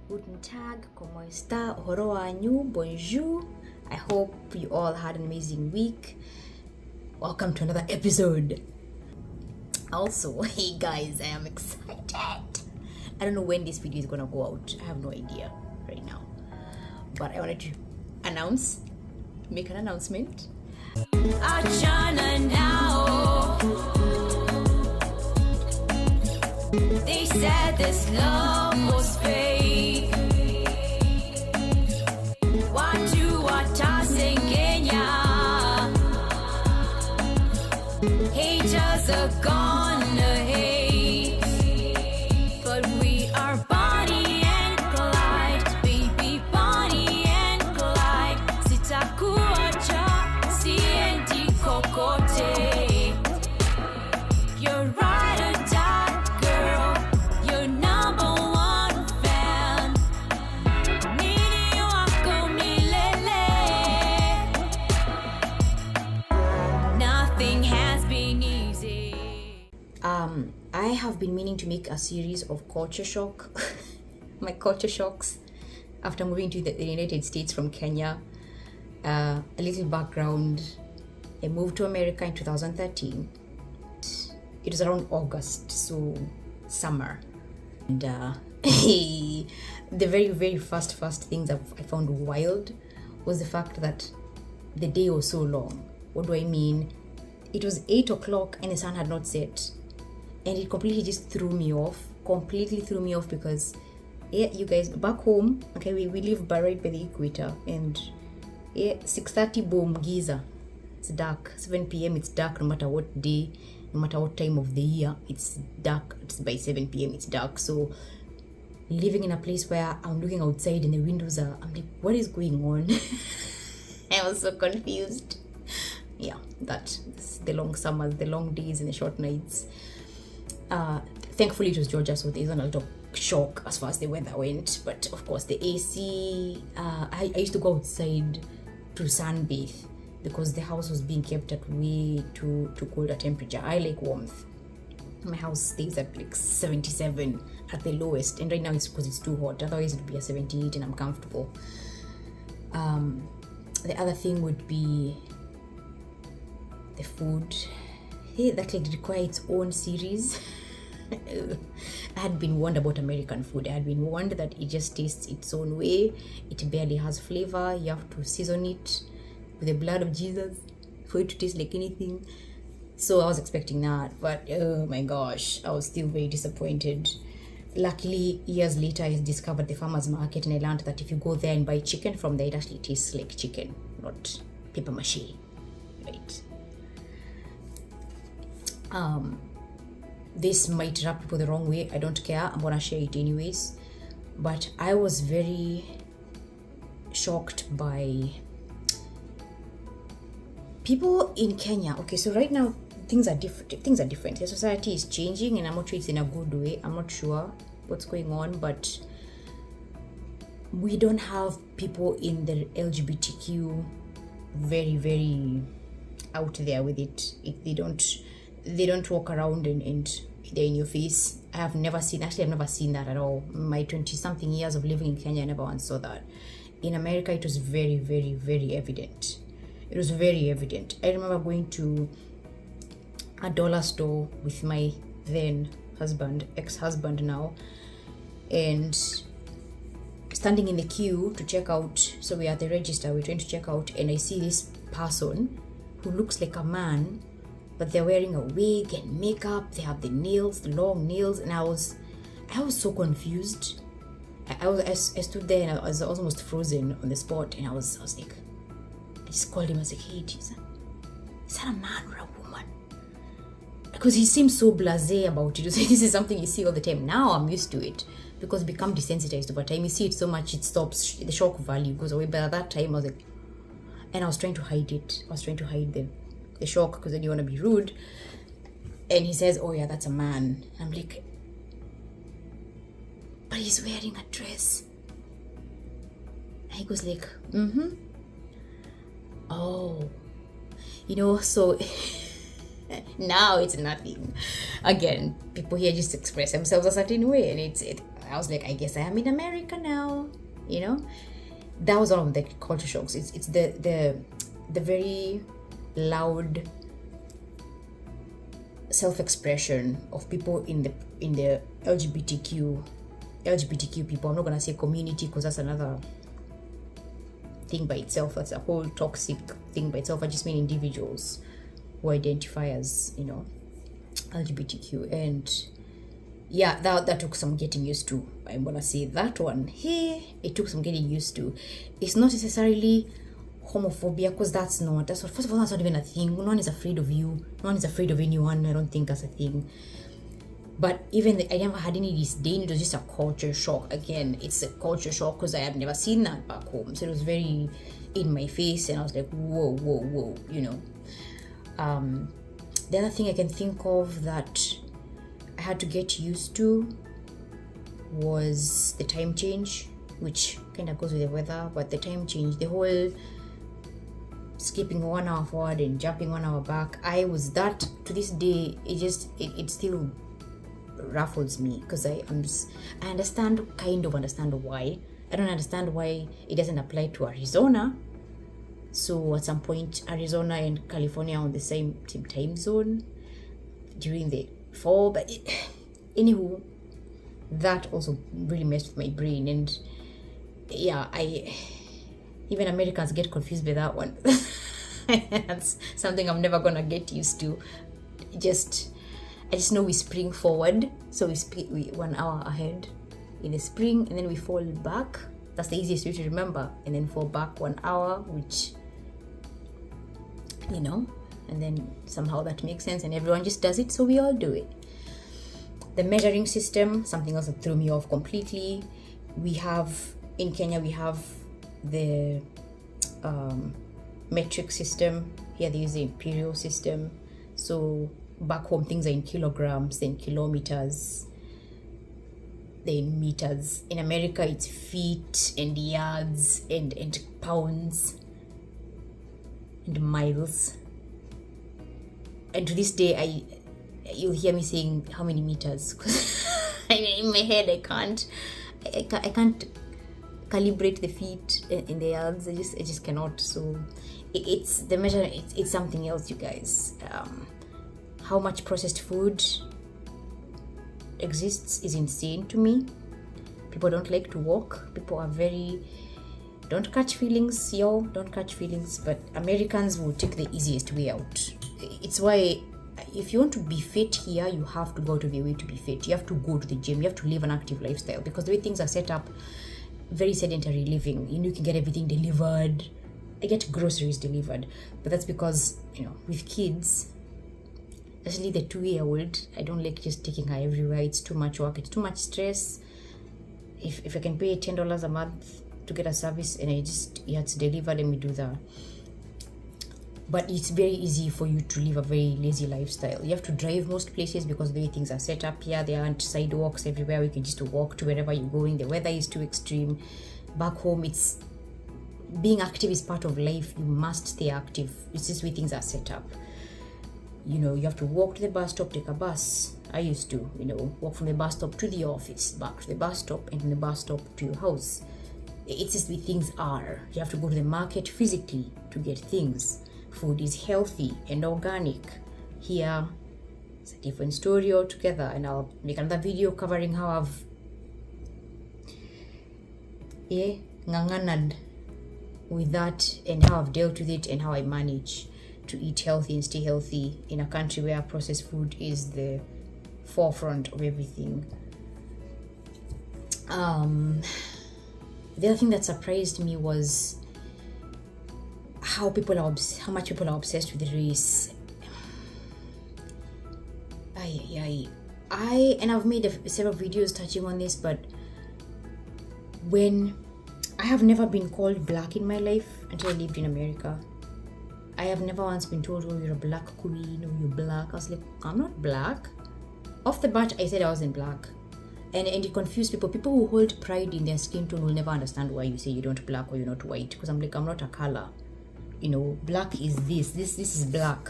Guten Tag, como está, ohoro wanyu, bonjour. I hope you all had an amazing week. Welcome to another episode. Also, hey guys, I am excited. I don't know when this video is gonna go out. I have no idea right now. But I wanted to make an announcement. They said this love was fake. Watu watase Kenya. Haters are gonna hate. But we are Bonnie and Clyde. Baby Bonnie and Clyde. Sitakuacha, siendi kokote. You're right or die, girl. You're number one fan. Nini wako milele. Nothing has been easy. I have been meaning to make a series of culture shock, my culture shocks after moving to the United States from Kenya. A little background: I moved to America in 2013. It was around August, so summer. And the very first things I found wild was the fact that the day was so long. What do I mean? It was 8 o'clock and the sun had not set. And it completely just threw me off. Because, yeah, you guys, back home, okay, we live right by the equator. And yeah, 6:30, boom, Giza. It's dark. 7 p.m. it's dark no matter what day. No matter what time of the year, it's dark. It's by 7 p.m. it's dark. So living in a place where I'm looking outside and the windows are, I'm like, what is going on? I was so confused. Yeah, that's the long summers, the long days and the short nights. Thankfully it was Georgia, so there isn't a lot of shock as far as the weather went. But of course the AC, I used to go outside to sunbathe because the house was being kept at way too cold a temperature. I like warmth. My house stays at like 77 at the lowest, and right now it's because it's too hot. Otherwise it would be a 78 and I'm comfortable. The other thing would be the food. Hey, that like require its own series. I had been warned about American food. I had been warned that it just tastes its own way. It barely has flavor. You have to season it with the blood of Jesus for it to taste like anything. So I was expecting that, but oh my gosh, I was still very disappointed. Luckily, years later, I discovered the farmer's market, and I learned that if you go there and buy chicken from there, it actually tastes like chicken, not paper mache, right? This might rub people the wrong way. I don't care. I'm gonna share it anyways. But I was very shocked by people in Kenya. Okay, so right now things are different. The society is changing, and I'm not sure it's in a good way. I'm not sure what's going on, but we don't have people in the LGBTQ very out there with it. They don't walk around and they're in your face. I've never seen that at all. My 20-something years of living in Kenya, I never once saw that. In America, it was very evident. It was very evident. I remember going to a dollar store with my then ex-husband now, and standing in the queue to check out. So we're at the register, we're trying to check out, and I see this person who looks like a man, but they're wearing a wig and makeup. They have the long nails, and I was so confused. I stood there and I was almost frozen on the spot, and I was like, I just called him. I was like, hey, Jesus, is that a man or a woman? Because he seems so blasé about it. This is something you see all the time. Now I'm used to it because we become desensitized over time. You see it so much, it stops. The shock value goes away. But at that time, I was like, and I was trying to hide it. I was trying to hide the shock, because then you want to be rude. And he says, oh yeah, that's a man. And I'm like, but he's wearing a dress. And he goes like, oh, so Now it's nothing. Again, people here just express themselves a certain way, and I was like, I guess I am in America now, you know. That was one of the culture shocks. It's the very loud self-expression of people in the LGBTQ people. I'm not gonna say community because that's another thing by itself. That's a whole toxic thing by itself. I just mean individuals who identify as, you know, LGBTQ. And yeah, that took some getting used to. I'm gonna say that one. Hey, it took some getting used to. It's not necessarily homophobia, because that's what first of all, that's not even a thing. No one is afraid of you. No one is afraid of anyone. I don't think that's a thing. But even I never had any disdain. It was just a culture shock. Again, it's a culture shock because I had never seen that back home. So it was very in my face, and I was like, whoa, you know. The other thing I can think of that I had to get used to was the time change, which kind of goes with the weather. But the time change, the whole skipping 1 hour forward and jumping 1 hour back, I was that to this day. It still raffles me, because I understand why. I don't understand why it doesn't apply to Arizona. So at some point, Arizona and California are on the same time zone during the fall. But anywho, that also really messed with my brain. And yeah, even Americans get confused by that one. That's something I'm never gonna get used to. I just know we spring forward, so we 1 hour ahead in the spring, and then we fall back. That's the easiest way to remember. And then fall back 1 hour, which, you know, and then somehow that makes sense, and everyone just does it, so we all do it. The measuring system, something else that threw me off completely. In Kenya, we have the metric system. Here they use the imperial system. So back home, things are in kilograms, then kilometers, then meters. In America, it's feet and yards and pounds and miles. And to this day, you'll hear me saying how many meters. In my head, I can't calibrate the feet in the yards. I just cannot. So it's the measure. It's something else, you guys. How much processed food exists is insane to me. People don't like to walk. People are don't catch feelings, y'all. Don't catch feelings. But Americans will take the easiest way out. It's why if you want to be fit here, you have to go to the way to be fit. You have to go to the gym. You have to live an active lifestyle, because the way things are set up, very sedentary living. You can get everything delivered. I get groceries delivered, but that's because, with kids, especially the 2-year-old, I don't like just taking her everywhere. It's too much work. It's too much stress. If I can pay $10 a month to get a service and it's delivered, let me do that. But it's very easy for you to live a very lazy lifestyle. You have to drive most places because the way things are set up here, there aren't sidewalks everywhere. You can just walk to wherever you're going. The weather is too extreme. Back home, being active is part of life. You must stay active. It's just the way things are set up. You have to walk to the bus stop, take a bus. I used to, walk from the bus stop to the office, back to the bus stop, and from the bus stop to your house. It's just the way things are. You have to go to the market physically to get things. Food is healthy and organic. Here, it's a different story altogether, and I'll make another video covering how I've nganganad with that, and how I've dealt with it, and how I manage to eat healthy and stay healthy in a country where processed food is the forefront of everything. The other thing that surprised me was how much people are obsessed with race. I've made several videos touching on this, but when I have never been called black in my life until I lived in America. I have never once been told, oh, you're a black queen, or you're black. I was like, I'm not black. Off the bat, I said I wasn't black. And it confused people. People who hold pride in their skin tone will never understand why you say you're not black or you're not white. Because I'm like, I'm not a color. Black is this is black.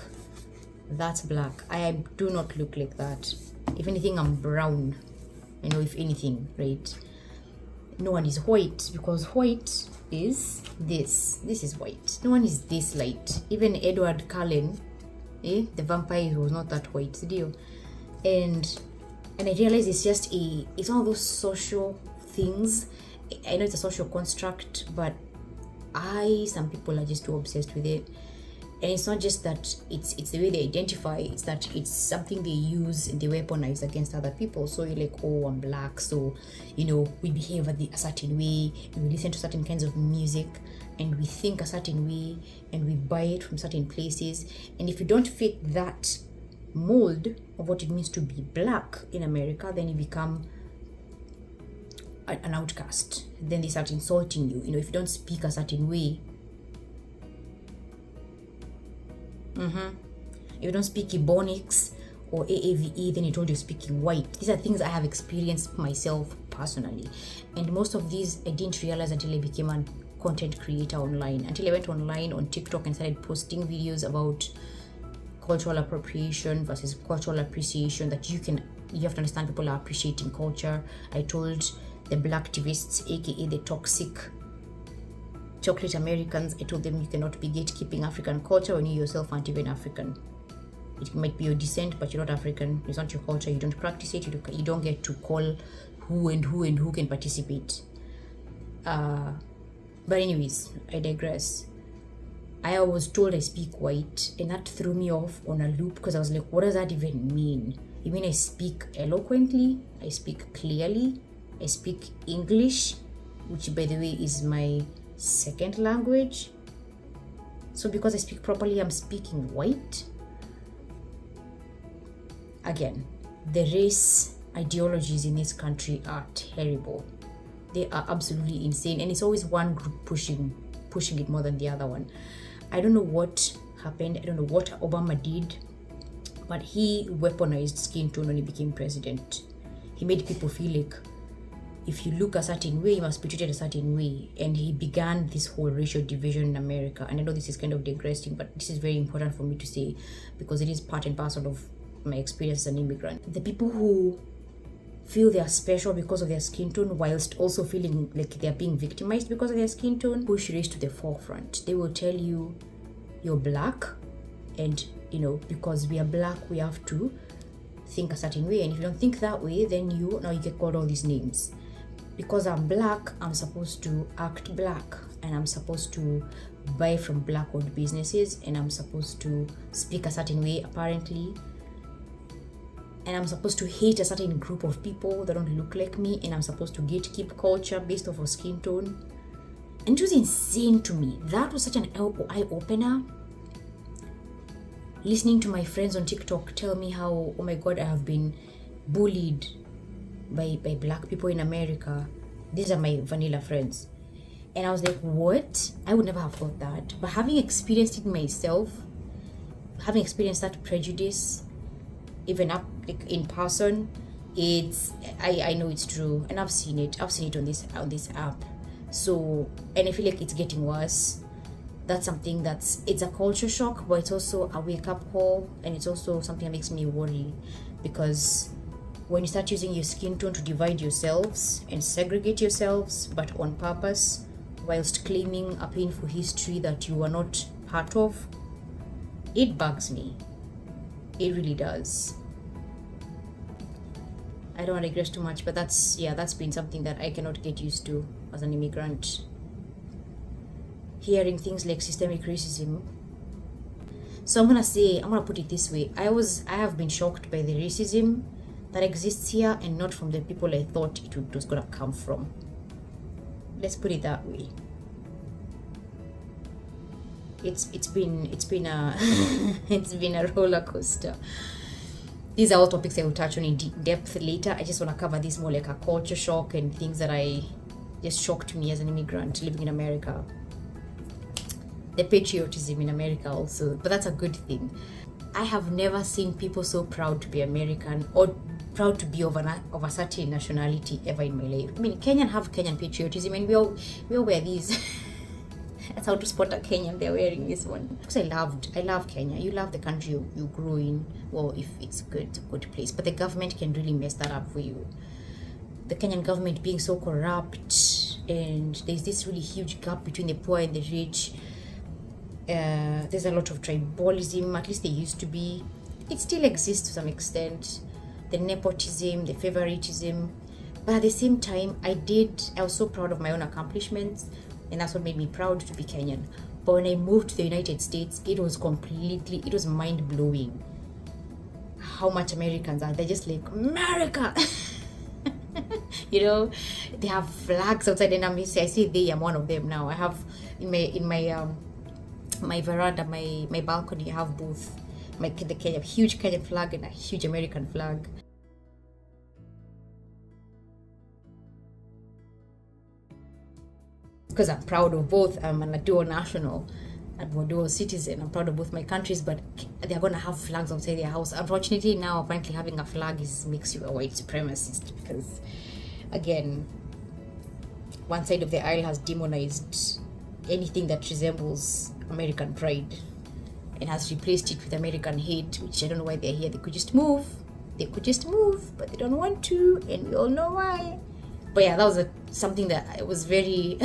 That's black. I do not look like that. If anything, I'm brown. You know, if anything, right? No one is white, because white is this. This is white. No one is this light. Even Edward Cullen, the vampire, was not that white, deal. And I realize it's one of those social things. I know it's a social construct, but some people are just too obsessed with it. And it's not just that it's the way they identify, it's that it's something they use and they weaponize against other people. So you're like, oh, I'm black, so, you know, we behave a certain way, and we listen to certain kinds of music, and we think a certain way, and we buy it from certain places. And if you don't fit that mold of what it means to be black in America, then you become an outcast. Then they start insulting you. You know, if you don't speak a certain way, if you don't speak Ebonics or AAVE, then you told you're speaking white. These are things I have experienced myself personally, and most of these I didn't realize until I became a content creator online, until I went online on TikTok and started posting videos about cultural appropriation versus cultural appreciation. That you have to understand people are appreciating culture. I told the black activists, aka the toxic chocolate Americans, I told them you cannot be gatekeeping African culture when you yourself aren't even African. It might be your descent, but you're not African. It's not your culture. You don't practice it. You don't get to call who can participate. But anyways, I digress. I was told I speak white, and that threw me off on a loop, because I was like, what does that even mean? You mean I speak eloquently? I speak clearly? I speak English, which by the way is my second language. So because I speak properly, I'm speaking white? Again, the race ideologies in this country are terrible. They are absolutely insane, and it's always one group pushing it more than the other one. I don't know what happened. I don't know what Obama did, but he weaponized skin tone when he became president. He made people feel like if you look a certain way, you must be treated a certain way. And he began this whole racial division in America. And I know this is kind of digressing, but this is very important for me to say, because it is part and parcel of my experience as an immigrant. The people who feel they are special because of their skin tone, whilst also feeling like they are being victimized because of their skin tone, push race to the forefront. They will tell you you're black, and you know, because we are black, we have to think a certain way. And if you don't think that way, then you get called all these names. Because I'm black, I'm supposed to act black, and I'm supposed to buy from black-owned businesses, and I'm supposed to speak a certain way, apparently, and I'm supposed to hate a certain group of people that don't look like me, and I'm supposed to gatekeep culture based off of skin tone. And it was insane to me. That was such an eye-opener. Listening to my friends on TikTok tell me how, oh my God, I have been bullied by black people in America. These are my vanilla friends. And I was like, what? I would never have thought that. But having experienced it myself, having experienced that prejudice, even up like in person, I know it's true, and I've seen it on this app. So, and I feel like it's getting worse. That's something it's a culture shock, but it's also a wake-up call, and it's also something that makes me worry, because when you start using your skin tone to divide yourselves and segregate yourselves, but on purpose, whilst claiming a painful history that you are not part of, it bugs me. It really does. I don't want to digress too much, but that's been something that I cannot get used to as an immigrant. Hearing things like systemic racism. So I'm gonna put it this way. I have been shocked by the racism that exists here, and not from the people I thought it was gonna come from. Let's put it that way. It's been a it's been a roller coaster. These are all topics I will touch on in depth later. I just want to cover this more like a culture shock and things that just shocked me as an immigrant living in America. The patriotism in America also, but that's a good thing. I have never seen people so proud to be American or proud to be of a certain nationality ever in my life. I mean, Kenyan have Kenyan patriotism, and we all wear these. That's how to spot a Kenyan. They're wearing this one. Because I love Kenya. You love the country you grew in. Well, if it's good, it's a good place. But the government can really mess that up for you. The Kenyan government being so corrupt, and there's this really huge gap between the poor and the rich. There's a lot of tribalism, at least there used to be. It still exists to some extent. The nepotism, the favoritism. But at the same time, I was so proud of my own accomplishments, and that's what made me proud to be Kenyan. But when I moved to the United States, it was mind-blowing how much Americans are. They're just like, America! You know, they have flags outside, and I say they, I'm one of them now. I have in my veranda, my balcony, I have both the huge Kenyan flag and a huge American flag. Because I'm proud of both. I'm a dual national, I'm a dual citizen. I'm proud of both my countries, but they're gonna have flags outside their house. Unfortunately, now apparently having a flag makes you a white supremacist, because again, one side of the aisle has demonized anything that resembles American pride and has replaced it with American hate, which I don't know why they're here. They could just move, but they don't want to, and we all know why. But yeah, that was something that was very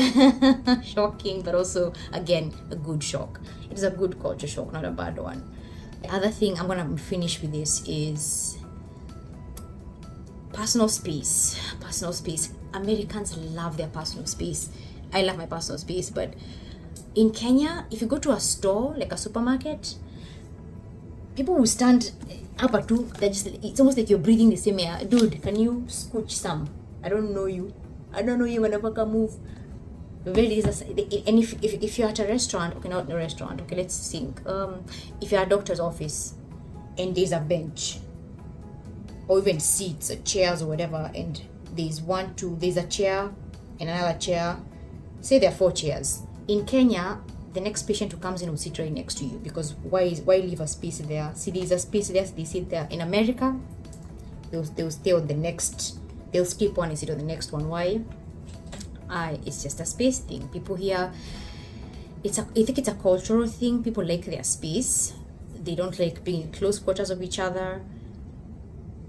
shocking, but also, again, a good shock. It is a good culture shock, not a bad one. The other thing, I'm gonna finish with this, is personal space. Americans love their personal space. I love my personal space, but in Kenya, if you go to a store, like a supermarket, people will stand up at two. It's almost like you're breathing the same air. Dude, can you scooch some? I don't know you. Whenever can move. Really, and if you're at a restaurant, okay, not in a restaurant, okay, let's think. If you're at a doctor's office and there's a bench, or even seats or chairs or whatever, and there's a chair and another chair. Say there are 4 chairs. In Kenya, the next patient who comes in will sit right next to you, because why leave a space there? See, there's a space there, so they sit there. In America, they'll stay on the next. They'll skip one and sit on the next one. Why? It's just a space thing. People here, I think it's a cultural thing. People like their space. They don't like being in close quarters of each other.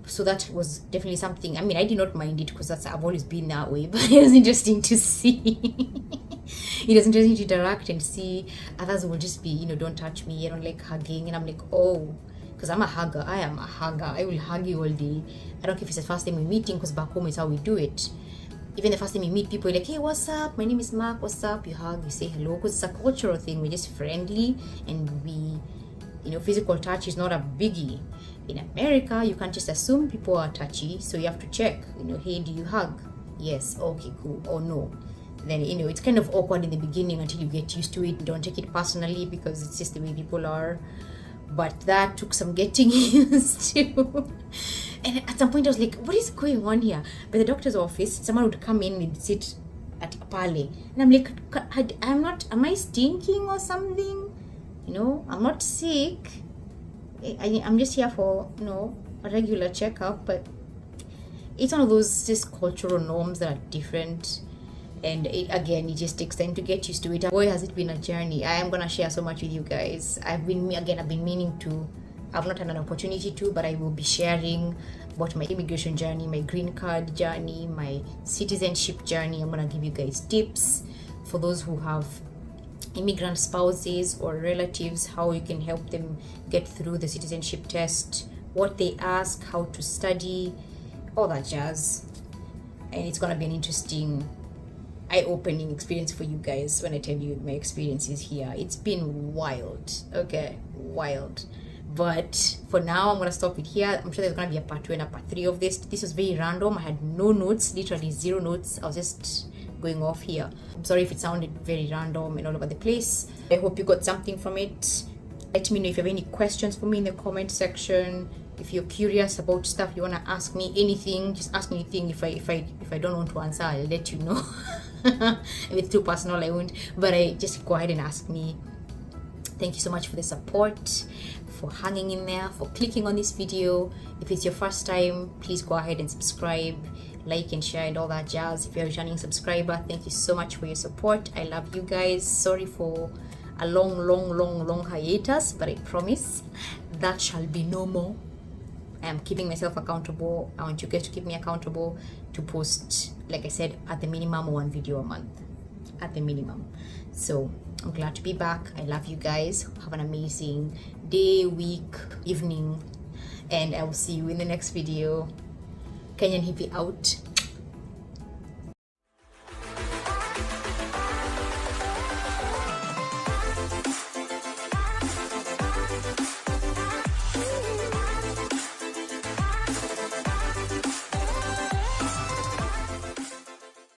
So that was definitely something. I mean, I did not mind it, because I've always been that way. But it was interesting to see. It was interesting to interact and see others will just be, don't touch me. I don't like hugging, and I'm like, oh. Because I'm a hugger. I am a hugger. I will hug you all day. I don't care if it's the first time we're meeting, because back home is how we do it. Even the first time you meet people, you're like, hey, what's up? My name is Mark. What's up? You hug, you say hello, because it's a cultural thing. We're just friendly, and physical touch is not a biggie. In America, you can't just assume people are touchy, so you have to check. Hey, do you hug? Yes. Okay, cool. Or no. Then, it's kind of awkward in the beginning until you get used to it. Don't take it personally, because it's just the way people are. But that took some getting used to. And at some point I was like, what is going on here? By the doctor's office, someone would come in and sit at Pale. And I'm like, am I stinking or something? I'm not sick. I'm just here for, a regular checkup. But it's one of those just cultural norms that are different. And it just takes time to get used to it. Boy, has it been a journey. I am going to share so much with you guys. I've been meaning to. I've not had an opportunity to, but I will be sharing about my immigration journey, my green card journey, my citizenship journey. I'm going to give you guys tips for those who have immigrant spouses or relatives, how you can help them get through the citizenship test, what they ask, how to study, all that jazz. And it's going to be an interesting, eye-opening experience for you guys when I tell you my experiences here. It's been wild. Okay, wild. But for now, I'm going to stop it here. I'm sure there's going to be a part 2 and a part 3 of this. This was very random. I had no notes, literally 0 notes. I was just going off here. I'm sorry if it sounded very random and all over the place. I hope you got something from it. Let me know if you have any questions for me in the comment section. If you're curious about stuff, you want to ask me anything, just ask me anything. If I don't want to answer, I'll let you know. If it's too personal, I won't. But just go ahead and ask me. Thank you so much for the support, for hanging in there, for clicking on this video. If it's your first time, please go ahead and subscribe. like and share and all that jazz. If you're a returning subscriber, thank you so much for your support. I love you guys. Sorry for a long hiatus, but I promise that shall be no more. I am keeping myself accountable. I want you guys to keep me accountable to post, like I said, at the minimum 1 video a month, at the minimum. So I'm glad to be back. I love you guys. Have an amazing day, week, evening, and I will see you in the next video. Kenyan Hippie out.